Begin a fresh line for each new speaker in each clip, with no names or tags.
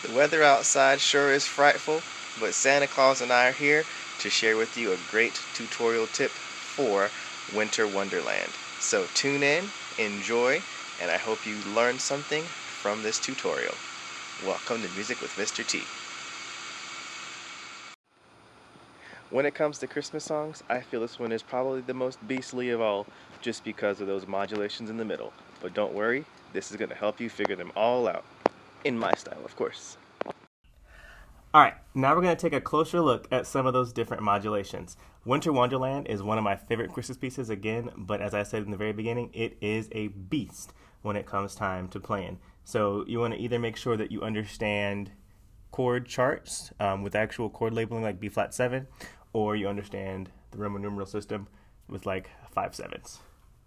The weather outside sure is frightful, but Santa Claus and I are here to share with you a great tutorial tip for Winter Wonderland. So tune in, enjoy, and I hope you learned something from this tutorial. Welcome to Music with Mr. T. When it comes to Christmas songs, I feel this one is probably the most beastly of all, just because of those modulations in the middle. But don't worry, this is going to help you figure them all out. In my style, of course. Alright, now we're going to take a closer look at some of those different modulations. Winter Wonderland is one of my favorite Christmas pieces again, but as I said in the very beginning, it is a beast when it comes time to playing. So you want to either make sure that you understand chord charts with actual chord labeling like B flat 7, or you understand the Roman numeral system with like 5/7.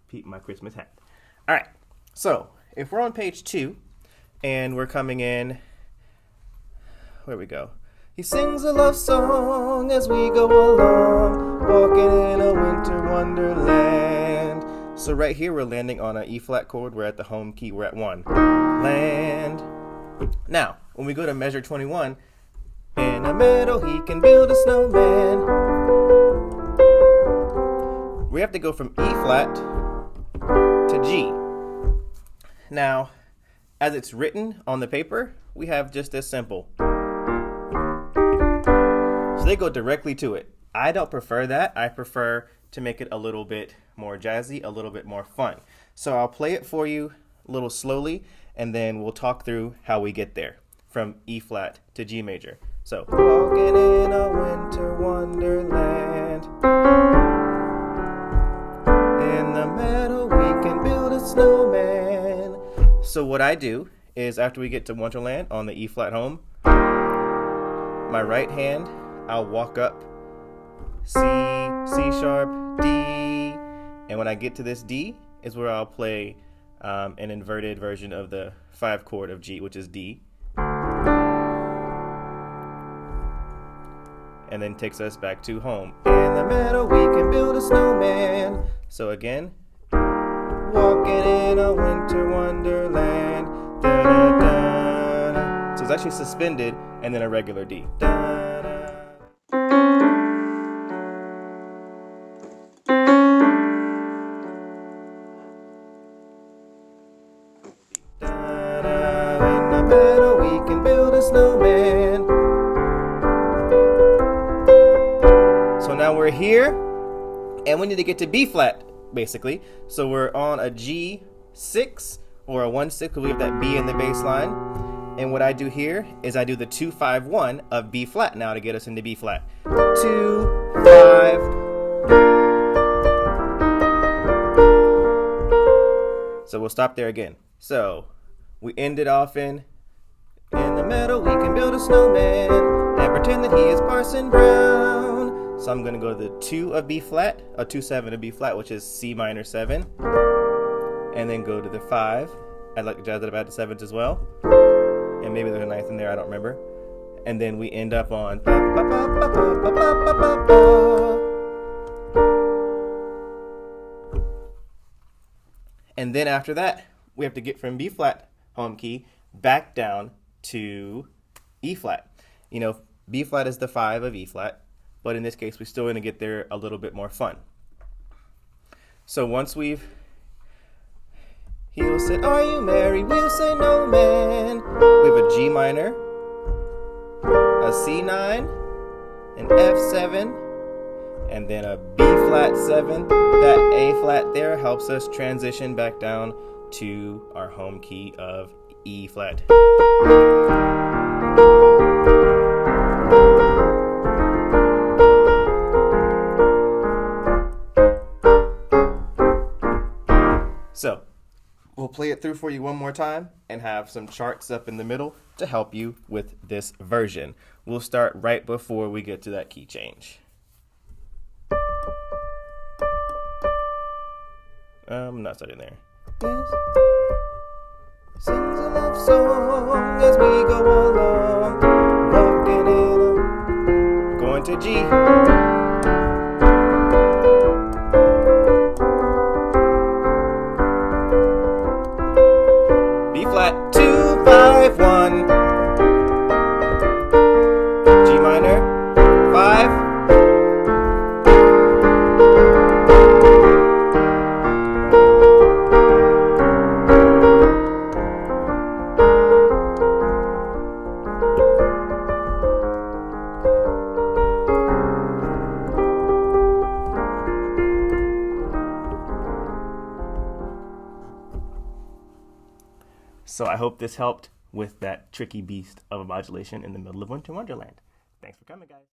Peep my Christmas hat. Alright, so if we're on page 2, and we're coming in, where we go. He sings a love song as we go along, walking in a winter wonderland. So right here we're landing on an E flat chord. We're at the home key. We're at 1. Land. Now, when we go to measure 21, in a meadow he can build a snowman. We have to go from E flat to G. Now, as it's written on the paper, we have just as simple. So they go directly to it. I don't prefer that. I prefer to make it a little bit more jazzy, a little bit more fun. So I'll play it for you a little slowly, and then we'll talk through how we get there from E flat to G major. So, walking in a winter wonderland, in the meadow we can build a snowman. So what I do is after we get to Wonderland on the E flat home, my right hand, I'll walk up C, C sharp, D, and when I get to this D is where I'll play an inverted version of the 5 chord of G, which is D, and then takes us back to home. In the meadow we can build a snowman. So again, walking in a winter wonderland. Da, da, da, da. So it's actually suspended and then a regular D. Da, da. Da, da. In the meadow we can build a snowman. So now we're here, and we need to get to B flat, basically. So we're on a G6 or a 1/6 because we have that B in the bass line. And what I do here is I do the 2-5-1 of B flat now to get us into B flat. 2, 5. So we'll stop there again. So we end it off in the meadow we can build a snowman and pretend that he is Parson Brown. So I'm going to go to the 2 of B flat, a 2-7 of B flat, which is C minor 7, and then go to the 5. I'd like to jazz it about the 7s as well, and maybe there's a 9th in there, I don't remember. And then we end up on ba, ba, ba, ba, ba, ba, ba, ba, ba. And then after that, we have to get from B flat home key back down to E flat. You know, B flat is the 5 of E flat, but in this case, we're still going to get there a little bit more fun. So once we've, he'll say, are you married? We'll say, no, man. We have a G minor, a C9, an F7, and then a B flat 7. That A flat there helps us transition back down to our home key of E flat. So, we'll play it through for you one more time and have some charts up in the middle to help you with this version. We'll start right before we get to that key change. I'm not starting there. Yes. Sings a love song as we go along, walking in a... Going to G. B flat 2 5 1. G minor 5. So I hope this helped with that tricky beast of a modulation in the middle of Winter Wonderland. Thanks for coming, guys.